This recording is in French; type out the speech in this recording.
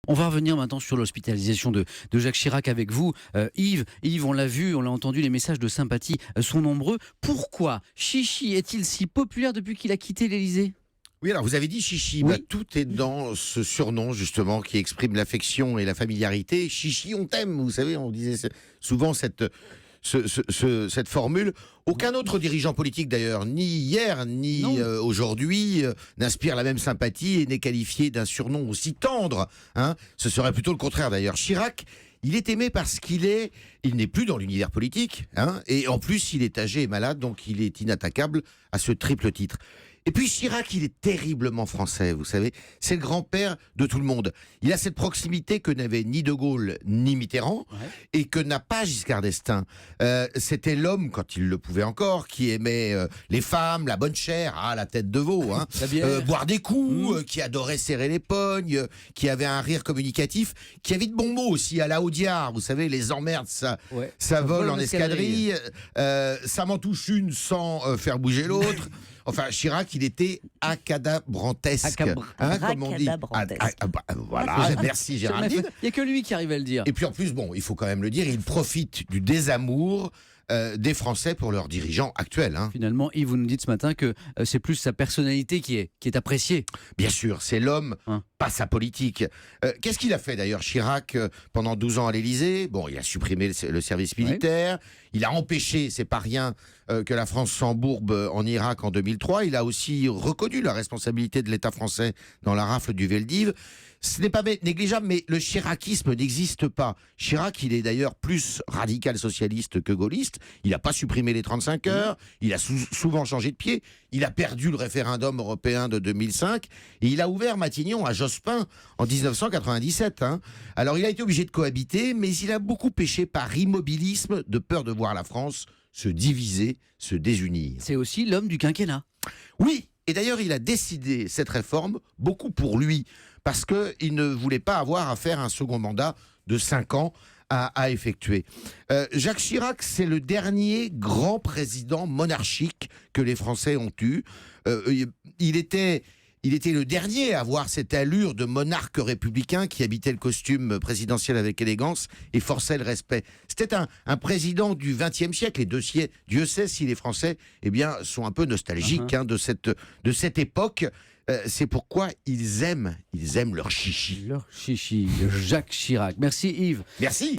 On va revenir maintenant sur l'hospitalisation de Jacques Chirac avec vous. Yves, on l'a vu, on l'a entendu, les messages de sympathie sont nombreux. Pourquoi Chichi est-il si populaire depuis qu'il a quitté l'Élysée ? Oui, alors vous avez dit Chichi, Oui. tout est dans ce surnom justement qui exprime l'affection et la familiarité. Chichi, on t'aime, vous savez, on disait souvent cette formule. Aucun autre dirigeant politique d'ailleurs, ni hier, ni aujourd'hui, n'inspire la même sympathie et n'est qualifié d'un surnom aussi tendre. Ce serait plutôt le contraire d'ailleurs. Chirac, il est aimé parce il n'est plus dans l'univers politique, et en plus il est âgé et malade, donc il est inattaquable à ce triple titre. Et puis Chirac, il est terriblement français, vous savez. C'est le grand-père de tout le monde. Il a cette proximité que n'avait ni De Gaulle ni Mitterrand, et que n'a pas Giscard d'Estaing. C'était l'homme, quand il le pouvait encore, qui aimait les femmes, la bonne chair, la tête de veau, boire des coups, qui adorait serrer les pognes, qui avait un rire communicatif, qui avait de bons mots aussi à la Audiard. Vous savez, les emmerdes, ça vole en escadrille. Ça m'en touche une sans faire bouger l'autre. Enfin, Chirac, il était acadabrantesque, comme on dit. Voilà, merci Géraldine. Il n'y a que lui qui arrive à le dire. Et puis en plus, il faut quand même le dire, il profite du désamour des Français pour leurs dirigeants actuels. Finalement, Yves, vous nous dites ce matin que c'est plus sa personnalité qui est appréciée. Bien sûr, c'est l'homme, pas sa politique. Qu'est-ce qu'il a fait d'ailleurs, Chirac, pendant 12 ans à l'Élysée ? Il a supprimé le service militaire, il a empêché, c'est pas rien, que la France s'embourbe en Irak en 2003. Il a aussi reconnu la responsabilité de l'État français dans la rafle du Veldiv. Ce n'est pas négligeable, mais le chiracisme n'existe pas. Chirac, il est d'ailleurs plus radical socialiste que gaulliste. Il n'a pas supprimé les 35 heures, il a souvent changé de pied, il a perdu le référendum européen de 2005, et il a ouvert Matignon à Jospin en 1997. Alors il a été obligé de cohabiter, mais il a beaucoup péché par immobilisme, de peur de voir la France se diviser, se désunir. C'est aussi l'homme du quinquennat. Oui, et d'ailleurs il a décidé cette réforme beaucoup pour lui, parce qu'il ne voulait pas avoir à faire un second mandat de 5 ans à effectuer. Jacques Chirac, c'est le dernier grand président monarchique que les Français ont eu. Il était le dernier à avoir cette allure de monarque républicain qui habitait le costume présidentiel avec élégance et forçait le respect. C'était un président du XXe siècle, et Dieu sait si les Français sont un peu nostalgiques de cette époque. C'est pourquoi ils aiment leur chichi. Leur chichi, Jacques Chirac. Merci Yves. Merci.